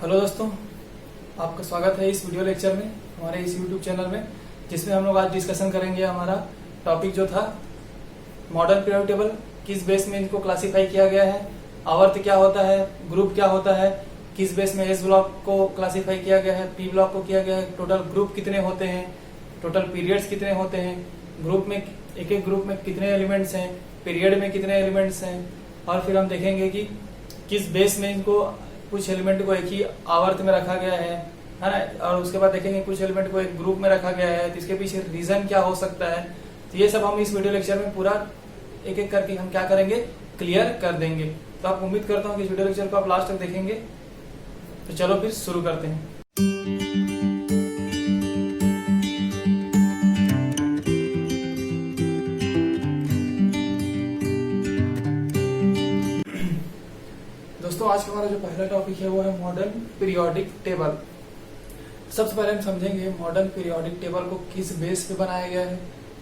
Hello दोस्तों, आपका स्वागत है इस वीडियो लेक्चर में हमारे इस यूट्यूब चैनल में, जिसमें हम लोग आज डिस्कशन करेंगे। हमारा टॉपिक जो था मॉडर्न पीरियोडिक टेबल, किस बेस में इनको क्लासिफाई किया गया है, आवर्त क्या होता है, ग्रुप क्या होता है, किस बेस में एस ब्लॉक को क्लासिफाई किया गया है, पी ब्लॉक को किया गया है, टोटल ग्रुप कितने होते हैं, टोटल पीरियड्स कितने होते हैं, ग्रुप में एक एक ग्रुप में कितने एलिमेंट्स हैं, पीरियड में कितने एलिमेंट्स हैं, और फिर हम देखेंगे कि किस बेस में इनको कुछ एलिमेंट को एक ही आवर्त में रखा गया है ना। और उसके बाद देखेंगे कुछ एलिमेंट को एक ग्रुप में रखा गया है, तो इसके पीछे रीजन क्या हो सकता है। तो ये सब हम इस वीडियो लेक्चर में पूरा एक एक करके हम क्या करेंगे, क्लियर कर देंगे। तो आप उम्मीद करता हूँ कि इस वीडियो लेक्चर को आप लास्ट तक देखेंगे। तो चलो फिर शुरू करते हैं। दोस्तों, आज का हमारा जो पहला टॉपिक है वो है मॉडर्न पीरियोडिक टेबल। सबसे पहले हम समझेंगे मॉडर्न पीरियोडिक टेबल को किस बेस पे बनाया गया है,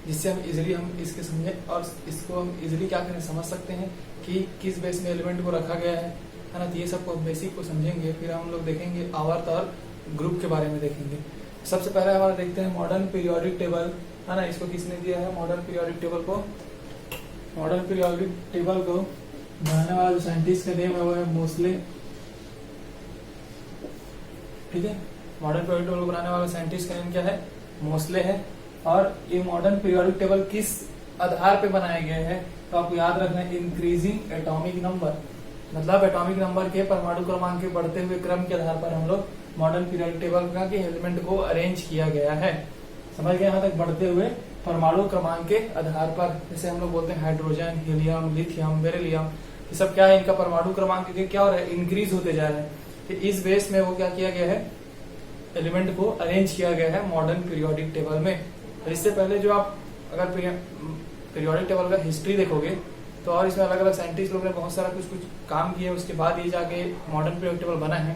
जिससे हम इजीली इसके समझे और इसको हम इजीली क्या करें समझ सकते हैं कि किस बेस में एलिमेंट को रखा गया है ना। तो ये सबको बेसिक को समझेंगे, फिर हम लोग देखेंगे आवर्त और ग्रुप के बारे में देखेंगे। सबसे पहले हमारा देखते हैं मॉडर्न पीरियोडिक टेबल है ना। इसको किसने दिया है मॉडर्न पीरियोडिक टेबल को? मॉडर्न पीरियोडिक टेबल को बनाने वाला जो साइंटिस्ट का नेम है वो है मोसले। ठीक है, मॉडर्न पीरियोडिक टेबल को बनाने वाला साइंटिस्ट का नेम क्या है? मोसले है। और ये मॉडर्न पीरियोडिक टेबल किस आधार पे बनाया गया है? तो आपको याद रखना है इंक्रीजिंग एटॉमिक नंबर, मतलब एटॉमिक नंबर के परमाणु क्रमांक के बढ़ते हुए क्रम के आधार पर हम लोग मॉडर्न पीरियोडिक टेबल का के एलिमेंट को अरेंज किया गया है। समझ गए यहाँ तक? बढ़ते हुए परमाणु क्रमांक के आधार पर, जैसे हम लोग बोलते हैं हाइड्रोजन, हीलियम, लिथियम, बेरिलियम, ये सब क्या है? इनका परमाणु क्रमांक क्या हो रहा है? इंक्रीज होते जा रहे हैं। तो इस बेस में वो क्या किया गया है? एलिमेंट को अरेंज किया गया है मॉडर्न पीरियोडिक टेबल में। और इससे पहले जो आप अगर पीरियोडिक टेबल का हिस्ट्री देखोगे तो और इसमें अलग अलग साइंटिस्ट लोग ने बहुत सारा कुछ काम किया, उसके बाद ये जाके मॉडर्न पीरियोडिक टेबल बना है।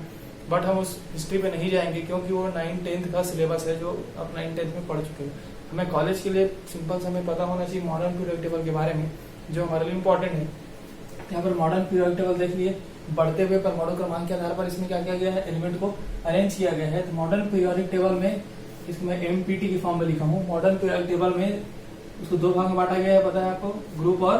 बट हम उस हिस्ट्री पे नहीं जाएंगे क्योंकि वो 9th-10th का सिलेबस है जो आप 9th-10th में पढ़ चुके हैं। हमें कॉलेज के लिए सिंपल से हमें पता होना चाहिए मॉडर्न पीरियोडिक टेबल के बारे में, जो हमारे लिए इम्पोर्टेंट है। यहाँ पर मॉडर्न पीरियोडिक टेबल देख लिए, बढ़ते हुए परमाणु क्रमांक के आधार पर इसमें क्या किया गया है? एलिमेंट को अरेंज किया गया है। तो मॉडर्न पीरियोडिक टेबल में इसको मैं एमपीटी की फॉर्म में लिखा हूँ। मॉडर्न पीरियोडिक टेबल में उसको दो भाग में बांटा गया है, पता है आपको, ग्रुप और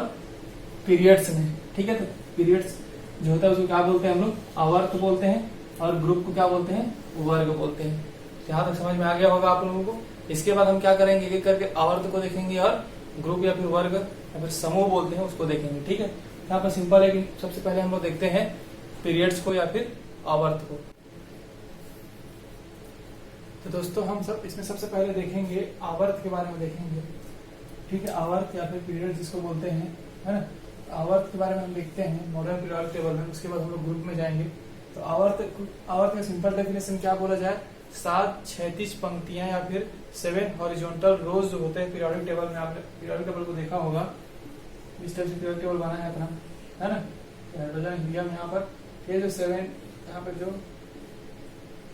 पीरियड्स में। ठीक है, तो पीरियड्स जो होता है उसको क्या बोलते हैं हम लोग? आवर्त बोलते हैं। और ग्रुप को क्या बोलते हैं? वर्ग बोलते हैं। यहाँ तक समझ में आ गया होगा आप लोगों को। इसके बाद हम क्या करेंगे, एक करके आवर्त को देखेंगे और ग्रुप या फिर वर्ग या फिर समूह बोलते हैं उसको देखेंगे। ठीक है, यहाँ पर सिंपल है कि सबसे पहले हम लोग देखते हैं पीरियड्स को या फिर आवर्त को। तो दोस्तों, हम सब इसमें सबसे पहले देखेंगे आवर्त के बारे में देखेंगे। ठीक है, आवर्त या फिर पीरियड जिसको बोलते हैं, है ना। आवर्त के बारे में हम देखते हैं मॉडर्न पीरियोडिक टेबल में, उसके बाद हम लोग ग्रुप में जाएंगे। तो आवर्त का सिंपल डेफिनेशन क्या बोला जाए? 7 क्षैतिज पंक्तियां या फिर 7 हॉरिजॉन्टल रोज जो होते हैं पीरियोडिक टेबल में। आपने पीरियोडिक टेबल को देखा होगा, इस टाइप से पीरियोडिक टेबल बना है अपना, है ना। हाइड्रोजन, हीलियम, यहाँ पर ये जो 7 यहाँ पर जो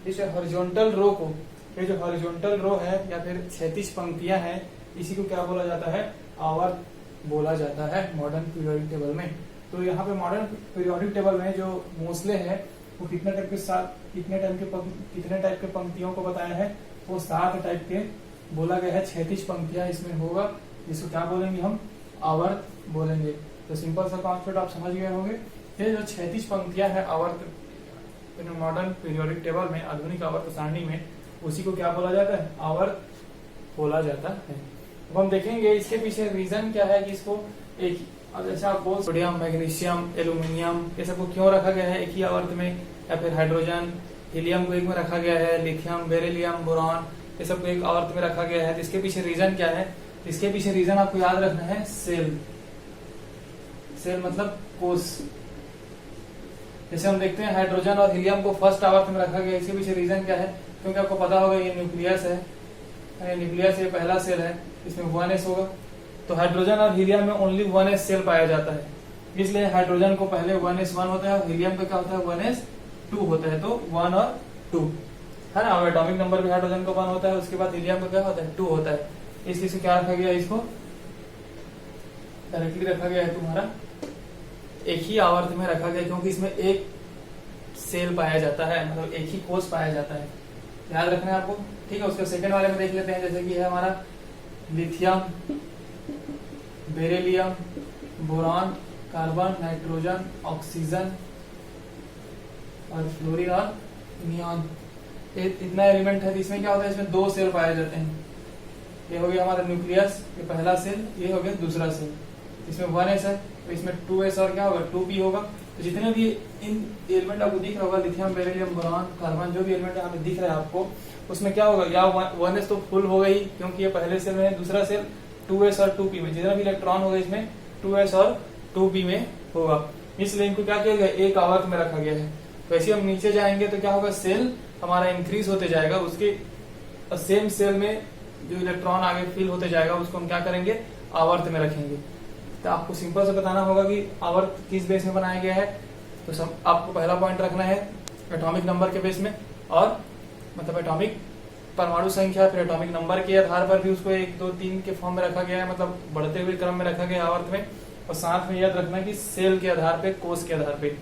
इस हॉरिजॉन्टल रो को, ये जो हॉरिजॉन्टल रो है या फिर क्षैतिज पंक्तियां हैं, इसी को क्या बोला जाता है? आवर्त बोला जाता है मॉडर्न पीरियोडिक टेबल में। तो यहाँ पे मॉडर्न पीरियोडिक टेबल में जो मोसले है वो कितने टाइप के पंक्तियों को बताया है? वो 7 टाइप के बोला गया है। क्षैतिज पंक्तियां इसमें होगा, जिसको क्या बोलेंगे हम? आवर्त बोलेंगे। तो सिंपल सा कॉन्सेप्ट आप समझ गए होंगे। ये जो क्षैतिज पंक्तियां है आवर्त मॉडर्न पीरियोडिक टेबल में, आधुनिक आवर्त सारणी में, उसी को क्या बोला जाता है? आवर्त बोला जाता है। अब हम देखेंगे इसके पीछे रीजन क्या है कि इसको एक, अब जैसे आप बोल, सोडियम, मैग्नीशियम, एल्यूमिनियम, ये सबको क्यों रखा गया है एक ही आवर्त में? या फिर हाइड्रोजन, हीलियम को एक में रखा गया है, लिथियम, बेरिलियम, बोरॉन, ये सबको एक आवर्त में रखा गया है। तो इसके पीछे रीजन क्या है? इसके पीछे रीजन आपको याद रखना है सेल। सेल मतलब कोष। जैसे हम देखते हैं हाइड्रोजन और हीलियम को फर्स्ट आवर्त में रखा गया, इसके पीछे रीजन क्या है? क्योंकि आपको पता होगा ये न्यूक्लियस है, न्यूक्लियस ये पहला सेल है, इसमें 1s होगा। तो हाइड्रोजन और हीलियम में ओनली 1s सेल पाया जाता है, इसलिए हाइड्रोजन को पहले 1s1 होता है और हीलियम का क्या होता है? 1s2 होता है। तो 1 और 2 है ना। एटॉमिक नंबर भी हाइड्रोजन का 1 होता है, उसके बाद हीलियम का क्या होता है? 2 होता है। इसलिए से क्या रखा गया? इसको डायरेक्टली रखा गया है तुम्हारा एक ही आवर्त में रखा गया, क्योंकि इसमें एक सेल पाया जाता है, मतलब एक ही कोष पाया जाता है, याद रखना है आपको। ठीक है, उसके सेकंड वाले में देख लेते हैं, जैसे कि है हमारा lithium, beryllium, boron, carbon, nitrogen, oxygen और फ्लोरीन और नियॉन। इतना एलिमेंट है, इसमें क्या होता है, इसमें 2 सेल पाए जाते हैं। ये हो गया हमारा न्यूक्लियस, ये पहला सेल, ये हो गया दूसरा सेल। इसमें 1s है, तो इसमें 2s और क्या होगा, 2p होगा। तो जितने भी इन एलिमेंट आपको दिख रहा होगा, लिथियम, बेरिलियम, बोरॉन, कार्बन, जो भी एलिमेंट यहाँ पे दिख रहा है आपको, उसमें क्या होगा, या 1s तो फुल हो गई क्योंकि ये पहले सेल में है, दूसरा सेल 2s और 2p में, जितना भी इलेक्ट्रॉन होगा इसमें 2s और 2p में होगा। इसलिए इनको क्या किया गया, एक आवर्त में रखा गया है। तो ऐसे हम नीचे जाएंगे तो क्या होगा, सेल हमारा इंक्रीज होते जाएगा, उसके सेम सेल में जो इलेक्ट्रॉन आगे फिल होते जाएगा उसको हम क्या करेंगे, आवर्त में रखेंगे। तो आपको सिंपल से बताना होगा कि आवर्त किस बेस में बनाया गया है। तो सब आपको पहला पॉइंट रखना है एटॉमिक नंबर के बेस में, और मतलब एटॉमिक परमाणु संख्या, फिर एटॉमिक नंबर के आधार पर भी उसको 1 2 3 के फॉर्म में रखा गया है, मतलब बढ़ते हुए क्रम में रखा गया है आवर्त में। और साथ में याद रखना कि सेल के आधार पे, कोष के आधार पे,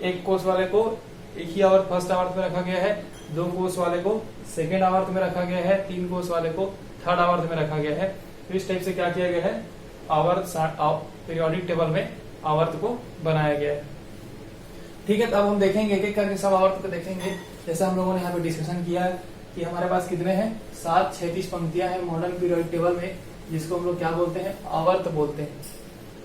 एक कोष वाले को एक ही आवर्त फर्स्ट आवर्त में रखा गया है, 2 कोष वाले को सेकेंड आवर्त में रखा गया है, 3 कोष वाले को थर्ड आवर्त में रखा गया है। तो इस टाइप से क्या किया गया है, आवर्त पीरियोडिक टेबल में आवर्त को बनाया गया है। ठीक है, तो अब हम देखेंगे एक एक करके सब आवर्त को देखेंगे। जैसे हम लोगों ने यहाँ पे डिस्कशन किया है कि हमारे पास कितने हैं, 7 36 पंक्तियां हैं मॉडर्न पीरियोडिक टेबल में, जिसको हम लोग क्या बोलते हैं, आवर्त बोलते हैं।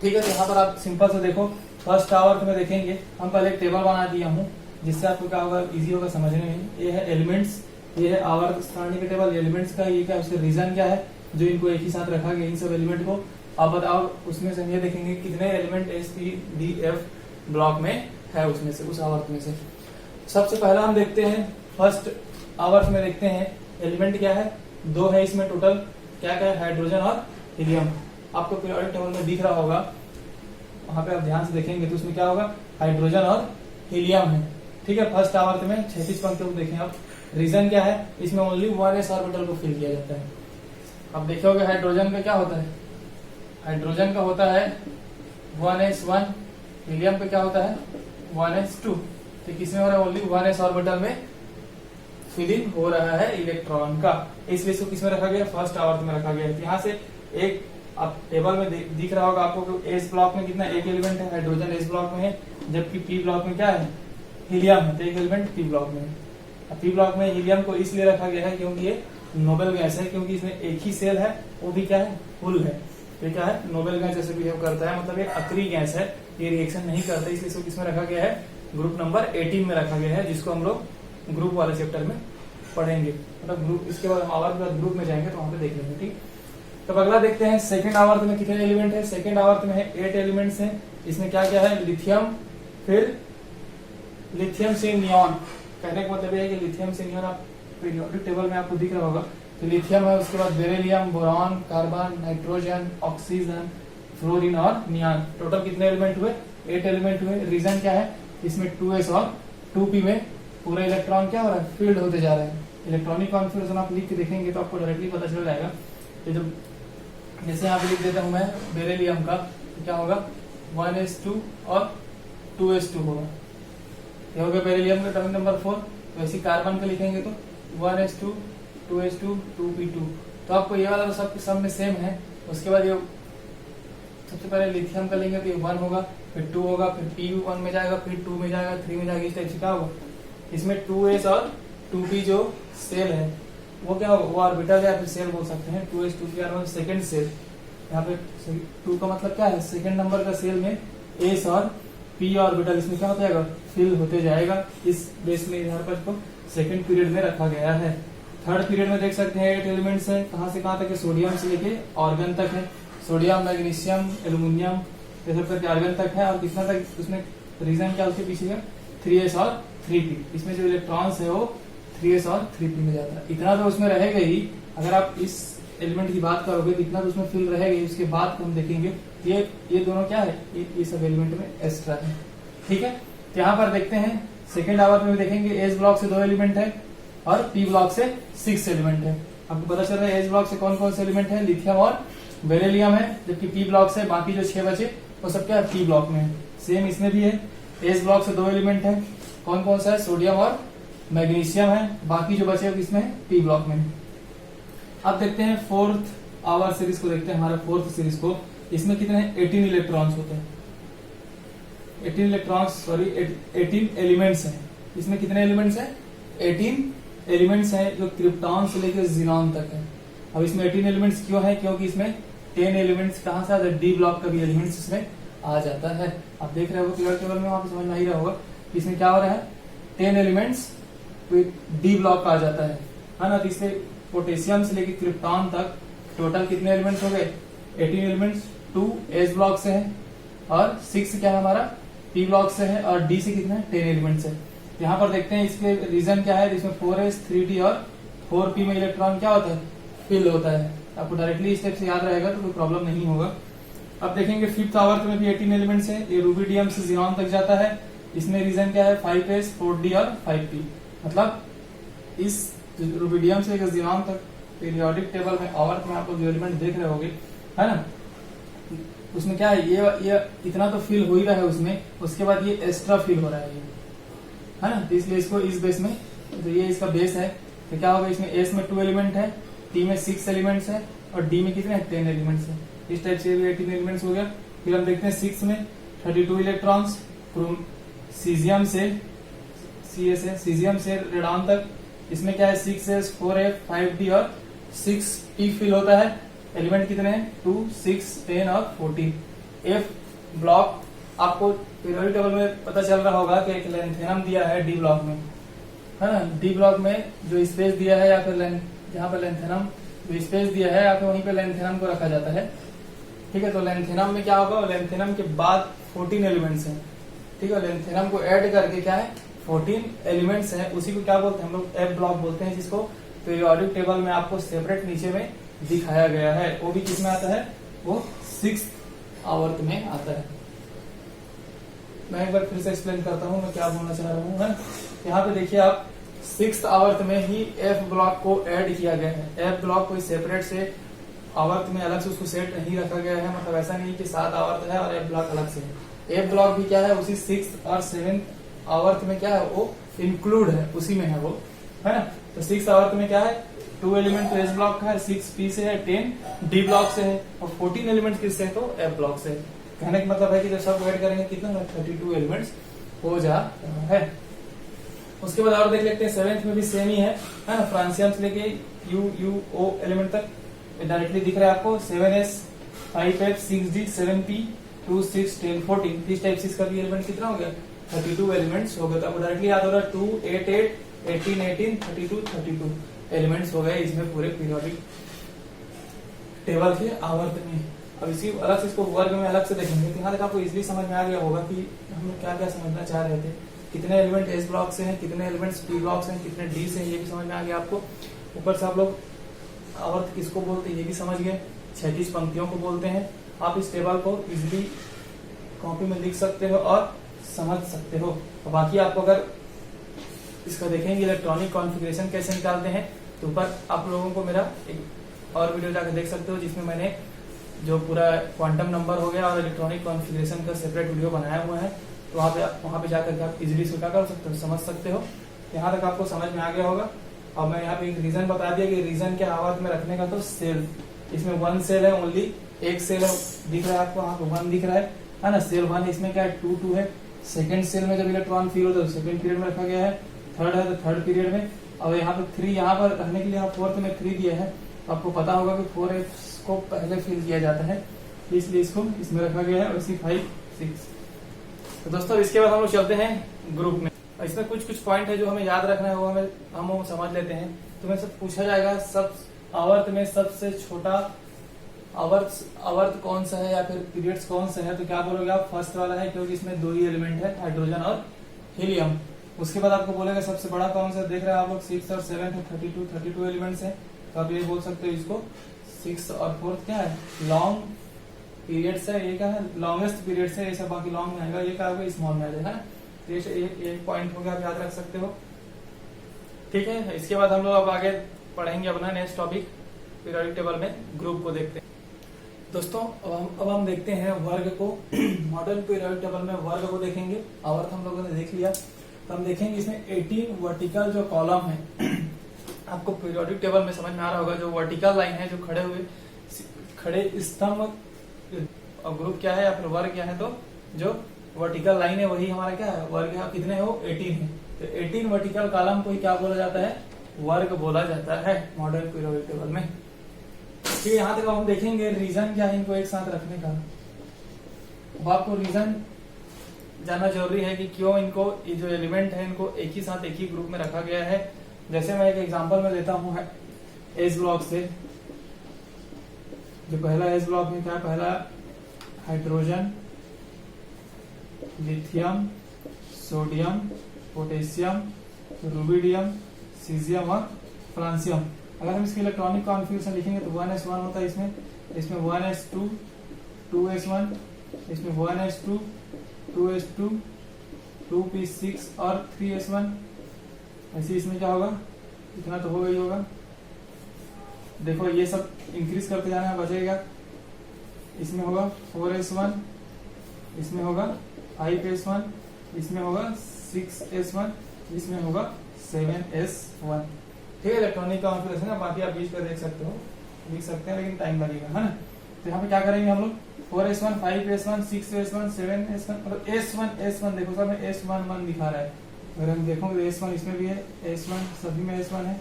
ठीक है, तो यहाँ पर आप सिंपल से देखो, फर्स्ट आवर्त में देखेंगे, हम पहले एक टेबल बना दिया हूँ जिससे आपको क्या होगा, इजी होगा समझने में। ये है एलिमेंट्स, ये है आवर्त सारणी का टेबल एलिमेंट्स का, ये क्या उसका रीजन क्या है, जो इनको एक ही साथ रखा गया इन सब एलिमेंट को। अब बताओ उसमें से हम ये देखेंगे कितने एलिमेंट SPDF ब्लॉक में है, उसमें से, उस आवर्त में से। सबसे पहला हम देखते हैं फर्स्ट आवर्त में, देखते हैं एलिमेंट क्या है, 2 है इसमें टोटल, क्या क्या है, हाइड्रोजन और हीलियम। आपको पीरियोडिक टेबल में दिख रहा होगा, वहां पे आप ध्यान से देखेंगे तो उसमें क्या होगा, हाइड्रोजन और हीलियम है। ठीक है, फर्स्ट आवर्त में 36 पंक्तियों को देखें आप। रीजन क्या है, इसमें ओनली 1s ऑर्बिटल को फिल किया जाता है। अब देखोगे हाइड्रोजन का क्या होता है, हाइड्रोजन का होता है 1s1, हीलियम का क्या होता है 1s2। तो किसमें हो रहा है, ओनली 1s ऑर्बिटल में फिलिंग हो रहा है इलेक्ट्रॉन का, इसलिए इसको किसमें रखा गया, फर्स्ट आवर्त में रखा गया है। यहाँ से एक आप टेबल में दिख रहा होगा आपको, एस ब्लॉक में कितना, एक एलिमेंट है, हाइड्रोजन एस ब्लॉक में है, जबकि पी ब्लॉक में क्या है, हीलियम है, तो एक एलिमेंट पी ब्लॉक में है। पी ब्लॉक में हीलियम को इसलिए रखा गया है क्योंकि ये नोबेल गैस है, क्योंकि इसमें एक ही सेल है, वो भी क्या है, फुल है। तो क्या है, नोबेल गैस जैसे बिहेव करता है, मतलब ये अक्री गैस है, ये रिएक्शन नहीं करता, इसलिए इसको किसमें रखा गया है, ग्रुप नंबर 18 में रखा गया है, जिसको हम लोग ग्रुप वाले चैप्टर में पढ़ेंगे। मतलब ग्रुप, इसके बाद हम आवर्त ग्रुप में जाएंगे तो वहां पे देख लेंगे। ठीक, तो अगला देखते हैं सेकंड आवर्त में कितने एलिमेंट है। सेकंड आवर्त में है 8 एलिमेंट्स हैं। इसमें क्या क्या है, लिथियम, फिर लिथियम से नियॉन, कहने का मतलब है कि लिथियम से नियॉन आप पीरियोडिक टेबल में आपको दिख रहा होगा, तो लिथियम है, उसके बाद beryllium, boron, carbon, nitrogen, oxygen, fluorine और नियॉन। टोटल कितने एलिमेंट हुए, 8 एलिमेंट हुए। रीजन क्या है, इसमें 2s और 2p में पूरा इलेक्ट्रॉन क्या हो रहा है, फील्ड होते जा रहे हैं। इलेक्ट्रॉनिक कॉन्फिगरेशन आप लिख के देखेंगे तो आपको डायरेक्टली पता चल जाएगा। ये जो जैसे यहाँ पे लिख देता हूं मैं बेरिलियम का, तो क्या होगा 1s2 और 2s2 होगा, ये हो गया बेरिलियम का एटॉमिक नंबर 4। वैसे कार्बन का लिखेंगे तो 1s2 2s2 2p2। तो आपको ये वाला तो सब में सेम है। उसके बाद ये सबसे पहले लिथियम का लेंगे तो ये 1 होगा, फिर 2 होगा, फिर p 1 में जाएगा, फिर 2 में जाएगा, 3 में जाएगा, इस टाइप से क्या होगा। इसमें 2s और 2p जो सेल है वो क्या होगा, वो ऑर्बिटल या फिर सेल बोल सकते हैं। 2s 2p सेकेंड सेल, यहाँ पे 2 का मतलब क्या है, सेकेंड नंबर का सेल में s और p ऑर्बिटल इसमें क्या होता जाएगा, फिल होते जाएगा। इस बेस में यहाँ पर इसको सेकेंड पीरियड में रखा गया है। थर्ड पीरियड में देख सकते हैं 8 एलिमेंट्स है। कहाँ से कहाँ तक है, सोडियम से लेके ऑर्गन तक है, सोडियम, मैग्नीशियम, एल्यूमिनियम, ये सब करके आर्गन तक है। और कितना तक उसमें रीजन क्या उसके पीछे है, 3s और 3p। इसमें जो इलेक्ट्रॉन्स है वो 3s और 3p में जाता है। इतना तो उसमें रहेगा ही, अगर आप इस एलिमेंट की बात करोगे तो इतना तो उसमें फिल रहेगा ही। उसके बाद हम देखेंगे ये दोनों क्या है, ये सब एलिमेंट में एक्स्ट्रा है। ठीक है, तो यहाँ पर देखते हैं सेकेंड आवर में देखेंगे एस ब्लॉक से 2 एलिमेंट है और पी ब्लॉक से 6 एलिमेंट है। आपको पता चल रहा है एस ब्लॉक से कौन कौन से एलिमेंट है, लिथियम और बेरिलियम है, जबकि पी ब्लॉक से बाकी जो 6 बचे वो सब क्या है, पी ब्लॉक में है। सेम इसमें भी है, एस ब्लॉक से 2 एलिमेंट है, कौन कौन सा है, सोडियम और मैग्नीशियम है, बाकी जो बचे इसमें पी ब्लॉक में। अब देखते हैं फोर्थ आवर सीरीज को, देखते हैं हमारा फोर्थ सीरीज को। इसमें कितने 18 इलेक्ट्रॉन्स होते हैं, 18 इलेक्ट्रॉन्स सॉरी 18 एलिमेंट्स हैं। इसमें कितने एलिमेंट्स हैं, 18 एलिमेंट्स हैं जो क्रिप्टॉन से लेकर जीनॉन तक है। अब इसमें 18 एलिमेंट्स क्यों है, क्योंकि इसमें 10 एलिमेंट्स कहां से आते हैं, डी ब्लॉक का भी एलिमेंट्स इसमें आ जाता है। आप देख रहे हो पीरियोडिक टेबल में, वहां पे समझ में नहीं रहा होगा इसमें क्या हो रहा है, 10 एलिमेंट्स डी ब्लॉक आ जाता है ना। तो इससे पोटेशियम से लेकर क्रिप्टॉन तक टोटल कितने एलिमेंट्स हो गए, 18 एलिमेंट्स। 2 एस ब्लॉक से है और 6 क्या है हमारा पी ब्लॉक से है, और डी से कितने 10 एलिमेंट्स है। यहाँ पर देखते हैं इसके रीजन क्या है, इसमें 4s 3d और 4p में इलेक्ट्रॉन क्या होता है, फिल होता है। आपको डायरेक्टली स्टेप से याद रहेगा तो कोई प्रॉब्लम नहीं होगा। अब देखेंगे फिफ्थ आवर्त में भी 18 एलिमेंट्स है, ये रूबिडियम से जीनॉन तक जाता है। इसमें रीजन क्या है, 5s 4d और 5p। मतलब इस रूबिडियम से जीनॉन तक पीरियोडिक टेबल में आवर्त में आप लोग जो एलिमेंट देख रहे होंगे, है ना, उसमें क्या है, ये इतना तो फिल हो ही रहा है उसमें, उसके बाद ये एक्स्ट्रा फिल हो रहा है ना। तो इसलिए इसको इस बेस में, तो ये इसका बेस है, तो क्या होगा, इसमें एस में 2 एलिमेंट है, टी में 6 एलिमेंट्स है और डी में कितने 10 एलिमेंट्स है। इस टाइप से 18 एलिमेंट्स हो गया। फिर हम देखते हैं 6 में 32 इलेक्ट्रॉन्स सीजियम से cs है, सीजियम से रेडॉन तक। इसमें क्या है, 6s 4f 5d और 6p फिल होता है। एलिमेंट कितने हैं, 2 6 10 और 14। एफ ब्लॉक आपको पीरियोडिक टेबल में पता चल रहा होगा कि एक लेंथेनम दिया है डी ब्लॉक में, है ना। डी ब्लॉक में जो स्पेस दिया है, या फिर जहाँ पर लेंथेनम जो स्पेस दिया है, या फिर वहीं पे लेंथेनम को रखा जाता है। ठीक है, तो लेंथेनम में क्या होगा, लेंथेनम के बाद 14 एलिमेंट्स हैं। ठीक है, लेंथेनम को ऐड करके क्या है 14 एलिमेंट्स हैं, उसी को क्या बोलते हैं हम लोग, एफ ब्लॉक बोलते हैं, जिसको पीरियोडिक टेबल में आपको सेपरेट नीचे में दिखाया गया है। वो भी किसमें आता है, वो 6th आवर्त में आता है। मैं एक बार फिर से एक्सप्लेन करता हूँ मैं क्या बोलना चाह रहा हूँ, है। यहाँ पे देखिए आप 6th आवर्त में ही एफ ब्लॉक को ऐड किया गया है। एफ ब्लॉक कोई सेपरेट से आवर्त में अलग से उसको सेट नहीं रखा गया है, मतलब ऐसा नहीं कि 7 आवर्त है और एफ ब्लॉक अलग से है। एफ ब्लॉक भी क्या है, उसी 6th और 7th आवर्त में क्या है, वो इंक्लूड है, उसी में है वो, है ना। तो 6th आवर्त में क्या है, 2 एलिमेंट तो एस ब्लॉक का है, 6p से है, 10 डी ब्लॉक से है, और 14 एलिमेंट किससे है, तो एफ ब्लॉक से है। कहने का मतलब है कि जब सब ऐड करेंगे कितना 32 एलिमेंट्स हो जा रहा है। उसके बाद और देख लेते हैं 7th में भी सेम ही है ना। फ्रांसियम से लेके UO एलिमेंट तक डायरेक्टली दिख रहा है आपको, 7s 5f 6d 7p 2 6 10 14। इस टाइप से इसका भी एलिमेंट कितना हो गया, 32 एलिमेंट्स हो गए। तो आपको डायरेक्टली याद हो रहा है 2 8 8 18 18 32 32 एलिमेंट्स हो गए इसमें पूरे पीरियोडिक टेबल के आवर्त में। अब इसी अलग से इसको वर्ग में अलग से देखेंगे, तो यहाँ तक आपको इजिली समझ में आ गया होगा कि हम लोग क्या क्या समझना चाह रहे थे। कितने एलिमेंट एस ब्लॉक से हैं, कितने एलिमेंट्स पी ब्लॉक से हैं, कितने डी से हैं, ये भी समझ में आ गया आपको। ऊपर से आप लोग आवर्त किसको बोलते हैं ये भी समझ गए, 36 पंक्तियों को बोलते हैं। आप इस टेबल को इजिली कॉपी में लिख सकते हो और समझ सकते हो। और बाकी आपको अगर इसका देखेंगे इलेक्ट्रॉनिक कॉन्फ़िगरेशन कैसे निकालते हैं, तो ऊपर आप लोगों को मेरा एक और वीडियो जाकर देख सकते हो, जिसमें मैंने जो पूरा क्वांटम नंबर हो गया और इलेक्ट्रॉनिक कॉन्फ़िगरेशन का सेपरेट वीडियो बनाया हुआ है। तो वहाँ पे जाकर आप इजिली से क्या कर सकते हो, समझ सकते हो। यहाँ तक आपको समझ में आ गया होगा। अब मैं यहाँ पे एक रीजन बता दिया कि रीजन के आवर्त में रखने का, तो सेल, इसमें 1 सेल है, ओनली एक सेल दिख रहा है आपको, वहाँ पे 1 दिख रहा है ना। सेल 1 इसमें क्या है 2 2 है। सेकंड सेल में जब इलेक्ट्रॉन फिल होता है तो सेकंड पीरियड में रखा गया है, थर्ड है तो थर्ड पीरियड में। और यहाँ पे 3 यहाँ पर रखने के लिए यहाँ 4th में 3 दिया है। आपको पता होगा कि 4f को पहले फिल किया जाता है, इसलिए इसको इसमें रखा गया है, और इसी 5 6। तो दोस्तों इसके बाद हम लोग चलते हैं ग्रुप में। इसमें कुछ पॉइंट है जो हमें याद रखना है, वो हम समझ लेते हैं। तो मैं सब पूछा जाएगा, सब आवर्त में सबसे छोटा आवर्त कौन सा है या फिर पीरियड्स कौन सा है, तो क्या बोलोगे आप, फर्स्ट वाला है, क्योंकि इसमें 2 ही एलिमेंट है, हाइड्रोजन और हीलियम। उसके बाद आपको बोलेगा सबसे बड़ा कौन सा, देख रहे हैं आप लोग 6 और 7 है, 32 एलिमेंट्स है। तो आप ये बोल सकते हो इसको 6 और 4 क्या है, लॉन्ग पीरियड्स है, ये क्या है, लॉन्गेस्ट पीरियड्स है, ये सब बाकी लॉन्ग में आएगा, ये क्या होगा, स्मॉल में आ जाएगा। तो ये एक पॉइंट हो गया, आप याद रख सकते हो। ठीक है, इसके बाद हम लोग अब आगे पढ़ेंगे अपना नेक्स्ट टॉपिक, पीरियोडिक टेबल में ग्रुप को देखते हैं। दोस्तों अब हम देखते हैं वर्ग को। मॉडर्न पीरियोडिक टेबल में वर्ग को देखेंगे। आवर्त हम लोगों ने देख लिया, तो हम देखेंगे इसमें 18 वर्टिकल जो कॉलम है आपको पीरियोडिक टेबल में समझ में आ रहा होगा, जो वर्टिकल लाइन है, जो खड़े स्तंभ ग्रुप क्या है या फिर वर्ग क्या है, तो जो वर्टिकल लाइन है वही हमारा क्या है, वर्ग है। कितने हो, 18 है। तो 18 वर्टिकल कॉलम को ही क्या बोला जाता है, वर्ग बोला जाता है मॉडर्न पीरियोडिक टेबल में। फिर यहाँ तक हम देखेंगे रीजन क्या है इनको एक साथ रखने का। अब आपको रीजन जानना जरूरी है कि क्यों इनको, ये जो एलिमेंट है इनको एक ही साथ एक ही ग्रुप में रखा गया है। जैसे मैं एक एग्जांपल में लेता हूँ एस ब्लॉक से। जो पहला एस ब्लॉक में क्या है, पहला hydrogen, lithium, sodium, potassium, rubidium, caesium और फ्रांसियम। अगर हम इसके इलेक्ट्रॉनिक कॉन्फ़िगरेशन लिखेंगे तो 1s1 होता है इसमें 1s2, 2s1, इसमें 1s2, 2s2, 2p6 और 3s1। ऐसे इसमें क्या होगा, इतना तो होगा ही होगा। देखो ये सब इंक्रीज करते जाना है, बचेगा। इसमें होगा 4s1, इसमें होगा 5s1, इसमें होगा 6s1, इसमें होगा 7s1। ठीक है, इलेक्ट्रॉनिक कॉन्फ़िगरेशन है। बाकी आप बीच पर देख सकते हो, लिख सकते हैं, लेकिन टाइम लगेगा, है ना। तो यहाँ पे क्या करेंगे हम लोग, 4s1, 5s1, 6s1, 7s1, मतलब s1 देखो सब में s1 दिखा रहा है। अगर हम देखोगे तो s1 इसमें भी है, s1 सभी में s1 है,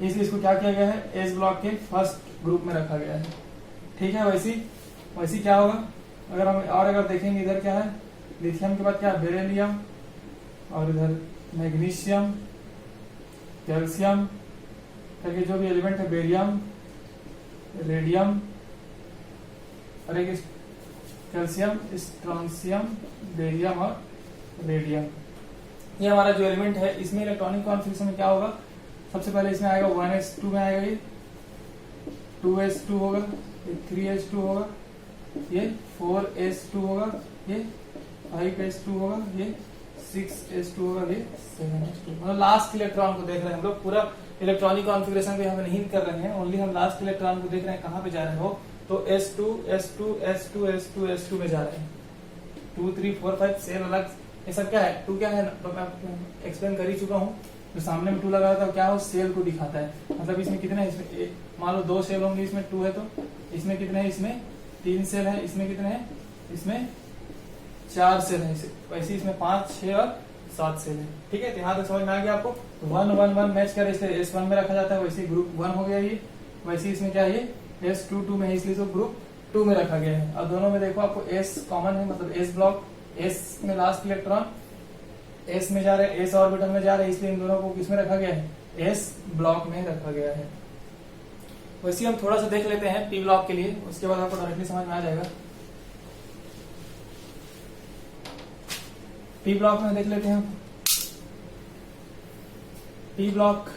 इसलिए इसको क्या किया गया है, एस ब्लॉक के फर्स्ट ग्रुप में रखा गया है। ठीक है, वैसी क्या होगा, अगर देखेंगे इधर क्या है, लिथियम के बाद क्या है, बेरिलियम, और इधर मैग्नीशियम, कैल्शियम करके जो भी एलिमेंट है, बेरियम, रेडियम, और एक कैल्शियम, स्ट्रोंशियम, बेरियम और रेडियम। ये हमारा जो एलिमेंट है, इसमें इलेक्ट्रॉनिक कॉन्फ़िगरेशन में क्या होगा, सबसे पहले इसमें आएगा 1s2 में आएगा, ये 2s2 होगा, ये 3s2 होगा, ये 4s2 होगा, ये 5s2 होगा, ये 6s2 होगा, ये 7s2। मतलब लास्ट इलेक्ट्रॉन को देख रहे हैं हम लोग, पूरा इलेक्ट्रॉनिक कॉन्फ़िगरेशन को हम नहीं कर रहे हैं, ओनली हम लास्ट इलेक्ट्रॉन को देख रहे हैं कहाँ पे जा रहे हो, तो s2 s2 s2 s2 s2 में जा रहे हैं। 2 3 4 5 सेल अलग, ये सब क्या है, 2 क्या है, तो मैं एक्सप्लेन कर ही चुका हूँ। जो सामने में 2 लगा रहता है क्या हो, सेल को दिखाता है। मतलब इसमें कितने हैं, इसमें मान लो 2 सेल होंगे, इसमें 2 है, तो इसमें कितने हैं, इसमें 3 सेल है, इसमें कितने हैं, इसमें 4 सेल है, वैसे इसमें 5 6 और 7 सेल है। ठीक है, तो यहाँ तक समझ में आ गया आपको। 1 1 1 मैच कर, इसलिए S1 में रखा जाता है, वैसे ग्रुप 1 हो गया ये। वैसे इसमें क्या है, S2 2 में है, इसलिए तो ग्रुप 2 में रखा गया है। अब दोनों में देखो आपको S कॉमन है, मतलब S ब्लॉक, S में लास्ट इलेक्ट्रॉन S में जा रहे हैं, S ऑर्बिटल में जा रहे हैं, इसलिए इन दोनों को किसमें रखा गया है, S ब्लॉक में रखा गया है। वैसे हम थोड़ा सा देख लेते हैं P ब्लॉक के लिए, उसके बाद आपको डायरेक्टली समझ में आ जाएगा। P ब्लॉक में देख लेते हैं। P ब्लॉक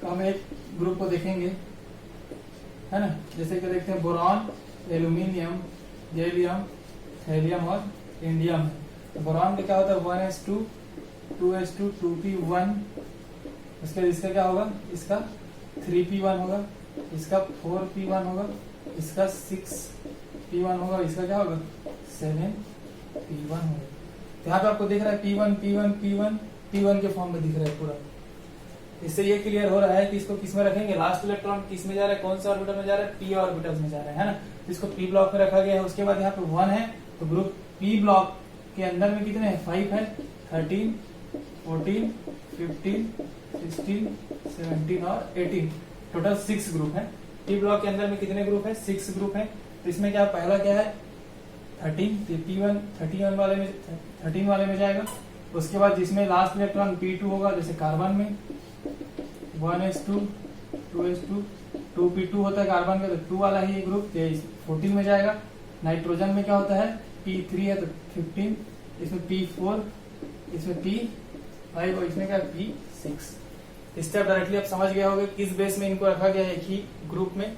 का हम एक ग्रुप को देखेंगे, है ना। जैसे कि देखते हैं बोरॉन, एल्यूमिनियम, गैलियम, थैलियम और इंडियम। बोरॉन में क्या होता है, 1s2, 2s2, 2p1। उसके बाद इसका क्या होगा, इसका 3p1 होगा, इसका 4p1 होगा, इसका 6p1 होगा, इसका क्या होगा 7p1 होगा। तो यहाँ पे आपको दिख रहा है p1 p1 p1 p1 के फॉर्म में दिख रहा है पूरा। इससे ये क्लियर हो रहा है कि इसको किस में रखेंगे, लास्ट इलेक्ट्रॉन किस में जा रहा है, कौन से ऑर्बिटल में जा रहा है, p ऑर्बिटल में जा रहा है ना। इसको p ब्लॉक में रखा गया है। उसके बाद यहाँ पे 1 है, तो ग्रुप p ब्लॉक के अंदर में कितने हैं, 5 है, 13, 14, 15, 16, 17 और 18, टोटल 6 ग्रुप है। P ब्लॉक के अंदर में कितने ग्रुप है, 6 ग्रुप है। तो इसमें क्या, पहला क्या है 13, P1 13 वाले में जाएगा। उसके बाद जिसमें लास्ट इलेक्ट्रॉन P2 होगा, जैसे कार्बन में 1s2, 2s2, 2p2 होता है कार्बन का, तो 2 वाला ही ग्रुप 14 में जाएगा। नाइट्रोजन में क्या होता है, P3 है तो 15, इसमें P4, इसमें P5 और इसमें क्या P6। इससे डायरेक्टली आप समझ गए होंगे किस बेस में इनको रखा गया है, एक ही ग्रुप में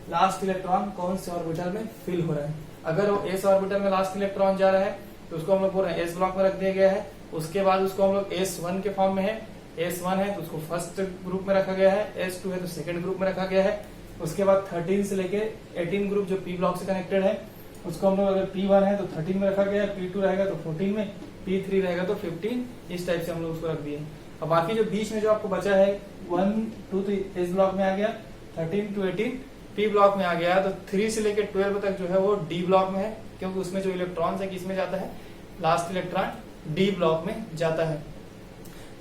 लास्ट इलेक्ट्रॉन कौन से ऑर्बिटल में फिल हो रहा है। अगर वो S ऑर्बिटल में लास्ट इलेक्ट्रॉन जा रहा है तो उसको हम लोग पूरा S ब्लॉक में रख दिया गया है। उसके बाद उसको हम लोग S1 के फॉर्म में है, S1 है तो उसको फर्स्ट ग्रुप में रखा गया है, S2 है तो सेकंड ग्रुप में रखा गया है। उसके बाद 13 से लेके 18 ग्रुप जो P ब्लॉक से कनेक्टेड है उसको हम लोग, अगर P1 है तो 13 में रखा गया है, P2 रहेगा तो 14 में, P3 रहेगा तो 15, इस टाइप से हम लोग उसको रख दिए। अब बाकी जो बीच में जो आपको बचा है 1 2 तो एस ब्लॉक में आ गया, 13 to 18 पी ब्लॉक में आ गया, तो 3 से लेकर 12 तक जो है वो डी ब्लॉक में है, क्योंकि उसमें जो इलेक्ट्रॉन्स है किसमें जाता है, लास्ट इलेक्ट्रॉन डी ब्लॉक में जाता है।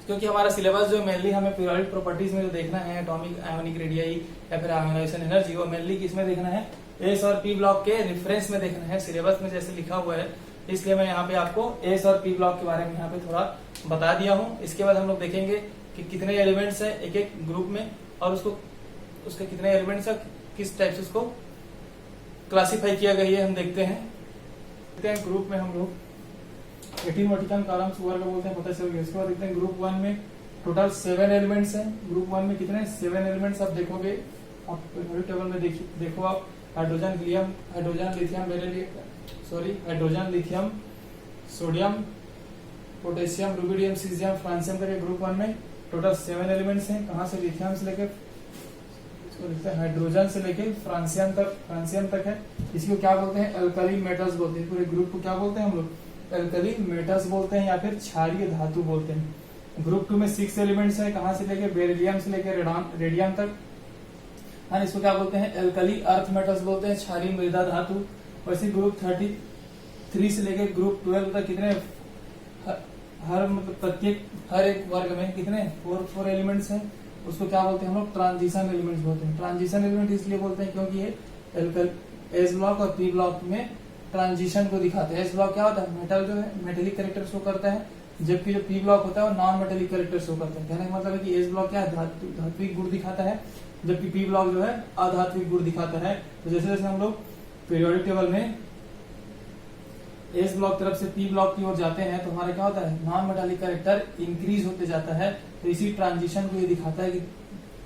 क्योंकि हमारा सिलेबस जो मेनली हमें पीरियोडिक प्रॉपर्टीज में जो देखना है, एटॉमिक आयोनिक रेडियाई या फिर आयोनाइजेशन एनर्जी, वो मेनली किसमें देखना है, एस और पी ब्लॉक के रेफरेंस में देखना है, सिलेबस में जैसे लिखा हुआ है। इसलिए मैं यहाँ पे आपको एस और पी ब्लॉक के बारे में यहाँ पे थोड़ा बता दिया हूँ। इसके बाद हम लोग देखेंगे कि कितने एलिमेंट्स है एक एक ग्रुप में, और उसके कितने एलिमेंट्स है, किस टाइप से उसको क्लासिफाई किया गया है हम देखते हैं। ग्रुप में हम लोग 18 वर्टिकल कॉलम्स वर्ग बोलते हैं, पता चल गया। इसके बाद देखते हैं ग्रुप 1 में टोटल 7 एलिमेंट्स हैं। ग्रुप 1 में कितने 7 एलिमेंट्स आप देखोगे, आप टेबल में देखो आप, hydrogen lithium, hydrogen lithium sodium potassium rubidium caesium francium तक ग्रुप 1 में टोटल 7 एलिमेंट्स हैं। कहाँ से, लिथियम से लेकर हाइड्रोजन से लेके फ्रांसियम तक है। इसको क्या बोलते हैं, अल्कली मेटल्स बोलते हैं। पूरे ग्रुप को क्या बोलते हैं हम लोग, अल्कली मेटल्स बोलते हैं या फिर क्षारीय धातु बोलते हैं। ग्रुप 2 में 6 एलिमेंट्स हैं, कहाँ से लेके बेरिलियम से लेके रेडियम तक, हाँ इसको क्या बोलते हैं, अल्कली अर्थ मेटल्स बोलते हैं, क्षारीय मृदा धातु। वैसे ग्रुप 33 से लेके ग्रुप 12 तक कितने, हर मतलब प्रत्येक हर एक वर्ग में कितने 4 एलिमेंट्स हैं, उसको क्या बोलते हैं हम लोग, ट्रांजिशन एलिमेंट्स बोलते हैं। ट्रांजिशन एलिमेंट इसलिए बोलते हैं क्योंकि ये एस ब्लॉक और पी ब्लॉक में ट्रांजिशन को दिखाते हैं। एस ब्लॉक क्या होता है, मेटल जो है मेटेलिक कैरेक्टर शो करता है, जबकि जो पी ब्लॉक होता है वो नॉन मेटेलिक कैरेक्टर शो करता है। कहने का मतलब है कि एस ब्लॉक क्या है, धात्विक गुण दिखाता है, जबकि पी ब्लॉक जो है अधात्विक गुण दिखाता है। तो जैसे जैसे हम लोग पीरियोडिक टेबल में एस ब्लॉक तरफ से पी ब्लॉक की ओर जाते हैं तो हमारा क्या होता है, नॉन मेटालिक कैरेक्टर इंक्रीज होते जाता है। तो इसी ट्रांजिशन को ये दिखाता है कि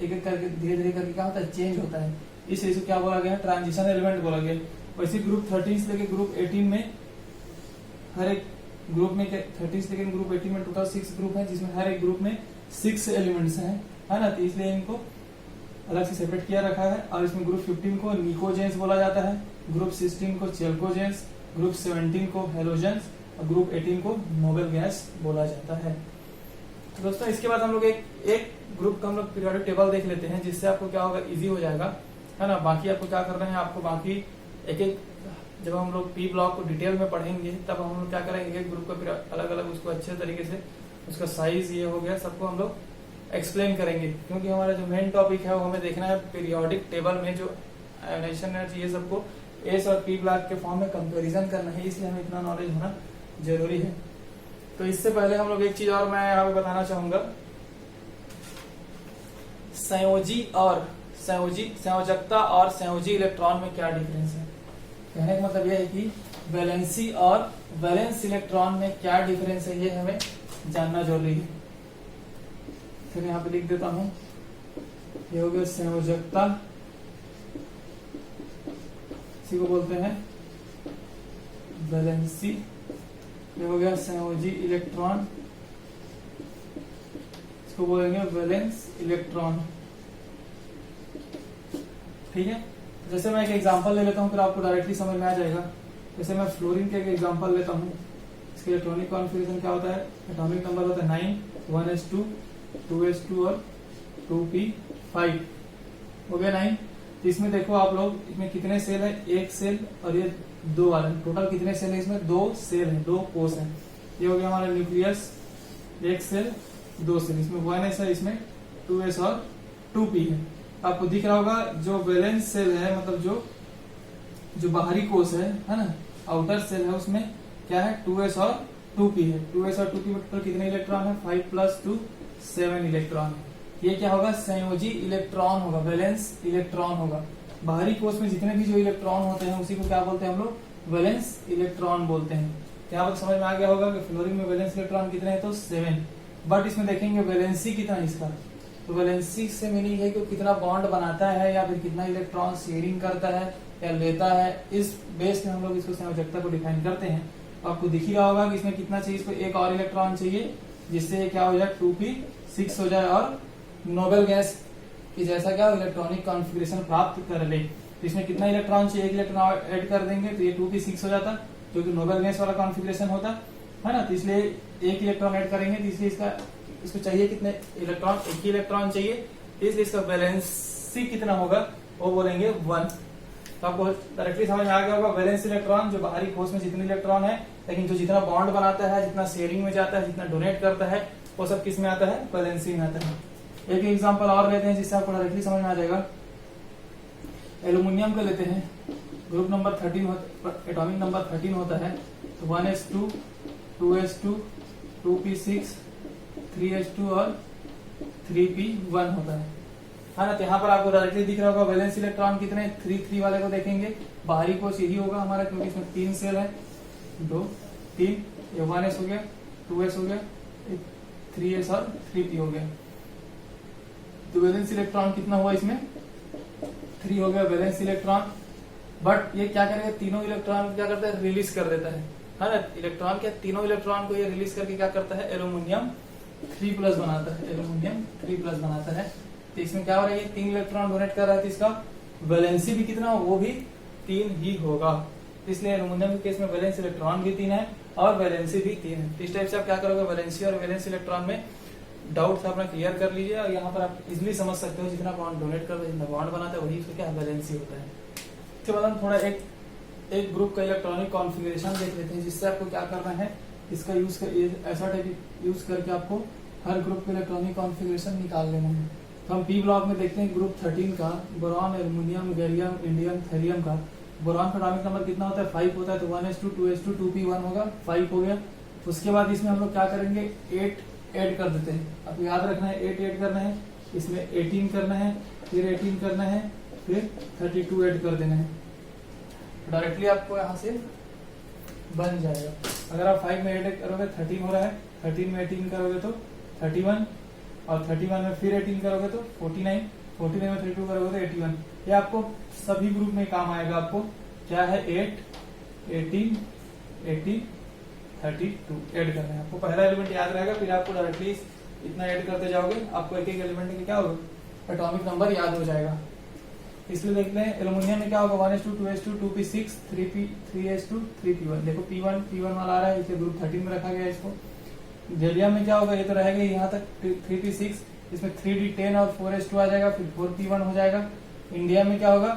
एक एक करके धीरे धीरे करके क्या होता है, चेंज होता है। इस वजह से क्या बोला गया, ट्रांजिशन एलिमेंट बोला गया। वैसे ग्रुप 13 से लेकर ग्रुप 18 में, हर एक ग्रुप में 13 से लेकर ग्रुप 18 में टोटल 6 ग्रुप है, जिसमें हर एक ग्रुप में 6 एलिमेंट्स हैं, है ना। तो इसलिए इनको अलग से सेपरेट किया रखा है। और इसमें ग्रुप 15 को निकोजेंस बोला जाता है, ग्रुप 16 को चेल्कोजेंस, ग्रुप 17 को हेलोजेंस और ग्रुप 18 को नोबेल गैस बोला जाता है। तो दोस्तों इसके बाद हम लोग एक ग्रुप का हम लोग पीरियोडिक टेबल देख लेते हैं, जिससे आपको क्या होगा, इजी हो जाएगा, है ना। बाकी आपको क्या करना है, आपको बाकी एक जब हम लोग पी ब्लॉक को डिटेल में पढ़ेंगे तब हम लोग क्या करेंगे, एक ग्रुप का अलग अलग उसको अच्छे तरीके से उसका साइज ये हो गया सबको हम लोग एक्सप्लेन करेंगे। क्योंकि हमारा जो मेन टॉपिक है वो हमें देखना है पीरियोडिक टेबल में जो आयोनाइजेशन एनर्जी ये सबको एस और पी ब्लॉक के फॉर्म में कंपेरिजन करना है, इसलिए हमें इतना नॉलेज होना जरूरी है। तो इससे पहले हम लोग एक चीज और मैं यहाँ पे बताना चाहूंगा, संयोजकता और संयोजी इलेक्ट्रॉन में क्या डिफरेंस है। कहने का मतलब यह है कि वैलेंसी और वैलेंस इलेक्ट्रॉन में क्या डिफरेंस है, ये हमें जानना जरूरी है। फिर यहाँ पे लिख देता हूं, ये हो गया संयोजकता, इसी को बोलते हैं वैलेंसी, ये हो गया संयोजी इलेक्ट्रॉन, इसको बोलेंगे वैलेंस इलेक्ट्रॉन, ठीक है। जैसे मैं एक एग्जांपल ले लेता हूं, फिर आपको डायरेक्टली समझ में आ जाएगा। जैसे मैं फ्लोरीन का एक एग्जांपल लेता हूं, इसके इलेक्ट्रॉनिक कॉन्फ़िगरेशन क्या होता है, एटॉमिक नंबर होता है 9, 1s2, 2s2 और 2p5, हो गया 9। इसमें देखो आप लोग, इसमें कितने सेल है, एक सेल और ये 2 वाले, टोटल कितने सेल है इसमें, 2 सेल है, 2 कोष है। ये हो गया हमारा न्यूक्लियस, एक सेल 2 सेल, इसमें 1s है, इसमें 2s और 2p है। आपको दिख रहा होगा जो वैलेंस सेल है, मतलब जो बाहरी कोष है ना, आउटर सेल है, उसमें क्या है, 2s और 2p है। 2s और 2p में टोटल कितने इलेक्ट्रॉन है, 5 + 2 7 इलेक्ट्रॉन है। ये क्या होगा, संयोजी इलेक्ट्रॉन होगा, वैलेंस इलेक्ट्रॉन होगा। बाहरी कोष में जितने भी जो इलेक्ट्रॉन होते हैं उसी को क्या बोलते हैं हम लोग, वैलेंस इलेक्ट्रॉन बोलते हैं। क्या बात समझ में आ गया होगा कि फ्लोरीन में वैलेंस इलेक्ट्रॉन कितने हैं, तो 7। बट इसमें देखेंगे वैलेंसी कितना है इसका, तो वैलेंसी से मीनिंग है कि कितना बॉन्ड बनाता है या फिर कितना इलेक्ट्रॉन शेयरिंग करता है या लेता है। इस बेस में हम लोग इसको संयोजकता को डिफाइन करते हैं। तो आपको दिख ही रहा होगा कि इसमें कितना चाहिए, इसको एक और इलेक्ट्रॉन चाहिए, जिससे क्या हो जाए, 2p6 हो जाए और नोबेल गैस की जैसा क्या इलेक्ट्रॉनिक कॉन्फ़िगरेशन प्राप्त कर ले। तो इसमें कितना इलेक्ट्रॉन चाहिए, एक इलेक्ट्रॉन ऐड कर देंगे तो ये 2p6 हो जाता, जो कि नोबेल गैस वाला कॉन्फ़िगरेशन होता। है ना। तो इसलिए एक इलेक्ट्रॉन ऐड करेंगे, तो इसलिए इसको चाहिए कितने इलेक्ट्रॉन, एक ही इलेक्ट्रॉन चाहिए, इसलिए इसका वैलेंसी कितना होगा वो बोलेंगे 1। तो आपको डायरेक्टली समझ में आ गया होगा, वैलेंस इलेक्ट्रॉन जो बाहरी कोश में जितने इलेक्ट्रॉन है, लेकिन जो जितना बॉन्ड बनाता है, जितना शेयरिंग में जाता है, जितना डोनेट करता है, वो सब किस में आता है, वैलेंसी में आता है। एक एग्जांपल और लेते हैं जिससे आपको डायरेक्टली समझ में आ जाएगा। एल्यूमिनियम का लेते हैं, ग्रुप नंबर 13 एटॉमिक नंबर 13 होता है, तो 1s2 2s2 2p6 3s2 और 3p1 होता है ना। तो यहाँ पर आपको डायरेक्टली दिख रहा होगा वैलेंस इलेक्ट्रॉन कितने, 3 वाले को देखेंगे, बाहरी कोश यही होगा हमारा, क्योंकि इसमें 3 सेल है, 2 3, ये 1s हो गया, 2s हो गया, 3s और 3p हो गया। तो वैलेंस इलेक्ट्रॉन कितना हुआ इसमें, 3 हो गया वैलेंस इलेक्ट्रॉन। बट ये क्या करेगा, तीनों इलेक्ट्रॉन क्या करता है, रिलीज कर देता है ना। इलेक्ट्रॉन क्या, तीनों इलेक्ट्रॉन को ये रिलीज करके क्या करता है, एल्यूमिनियम 3+ बनाता है, एल्यूमिनियम 3+ बनाता है। तो इसमें क्या हो रहा है, ये 3 इलेक्ट्रॉन डोनेट कर रहा है, तो इसका वैलेंसी भी कितना, वो भी 3 ही होगा। इसलिए एल्यूमिनियम के केस में वैलेंस इलेक्ट्रॉन भी 3 है और वैलेंसी भी 3 है। इस टाइप से आप क्या करोगे, वैलेंसी और वैलेंस इलेक्ट्रॉन में डाउट अपना क्लियर कर लीजिए, और यहाँ पर आप इजिली समझ सकते हो, जितना बॉन्ड डोनेट करता है, जितना बॉन्ड बनाता है, वही उसका क्या वैलेंसी होता है। इसके बाद हम थोड़ा एक ग्रुप का इलेक्ट्रॉनिक कॉन्फ़िगरेशन देख लेते हैं, जिससे आपको क्या करना है, इसका यूज कर, ऐसा टाइप यूज करके आपको हर ग्रुप का इलेक्ट्रॉनिक कॉन्फ़िगरेशन निकाल लेना है। तो हम पी ब्लॉक में देखते हैं ग्रुप 13 का, boron, aluminium, gallium, indium, thallium का। बोरॉन का एटॉमिक नंबर कितना होता है, 5 होता है, तो 1s2 2s2 2p1 होगा, 5 हो गया। उसके बाद इसमें हम लोग क्या करेंगे, 8 ऐड कर देते हैं। आपको याद रखना है 8 ऐड करना है, इसमें 18 करना है, फिर 18 करना है, फिर 32 ऐड कर देना है। डायरेक्टली आपको यहाँ से बन जाएगा। अगर आप 5 में ऐड करोगे 13 हो रहा है, 13 में 18 करोगे तो 31, और 31 में फिर 18 करोगे तो 49, 49 में 32 करोगे तो 81। ये आपको सभी ग्रुप में काम आएगा। आपको क्या है, 8 18 80 32 ऐड करना है। आपको पहला एलिमेंट याद रहेगा, फिर आपको डायरेक्टली इतना ऐड करते जाओगे, आपको एक एक एलिमेंट का क्या होगा, एटॉमिक नंबर याद हो जाएगा। इसलिए देखते हैं एल्यूमिनियम में क्या होगा, 1s2 2s2 2p6 3s2 3p1। देखो p1 वाला आ रहा है, इसलिए ग्रुप 13 में रखा गया है इसको। गैलियम में क्या होगा, ये तो रहेगा यहाँ तक 3p6, इसमें 3d10 और 4s2 आ जाएगा, फिर 4p1 हो जाएगा। इंडियम में क्या होगा,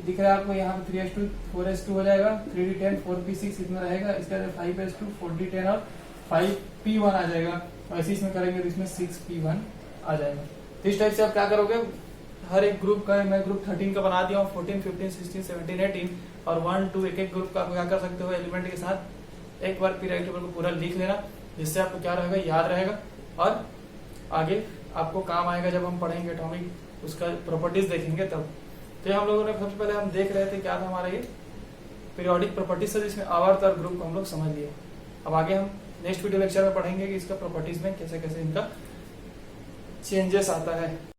दिख रहा है आपको यहाँ पे 3s2 4s2 हो जाएगा, 3d10 4p6 इसमें रहेगा, इसका 5s2 4d10 और 5p1 आ जाएगा। ऐसे इसमें करेंगे तो इसमें 6p1 आ जाएगा। तो इस टाइप से आप क्या करोगे, हर एक ग्रुप का, मैं ग्रुप 13 का बना दिया हूँ, 14 15 16 17 18 और 1 2 एक ग्रुप का आप क्या कर सकते हो, एलिमेंट के साथ एक बार पीरियोडिक टेबल को पूरा लिख लेना, जिससे आपको क्या रहेगा, याद रहेगा, और आगे आपको काम आएगा जब हम पढ़ेंगे एटॉमिक उसका प्रॉपर्टीज देखेंगे तब। तो हम लोगों ने सबसे पहले हम देख रहे थे क्या था हमारा ये पीरियोडिक प्रॉपर्टीज से, जिसमें आवर्त और ग्रुप को हम लोग समझ लिए। अब आगे हम नेक्स्ट वीडियो लेक्चर में पढ़ेंगे कि इसका प्रॉपर्टीज में कैसे कैसे इनका चेंजेस आता है।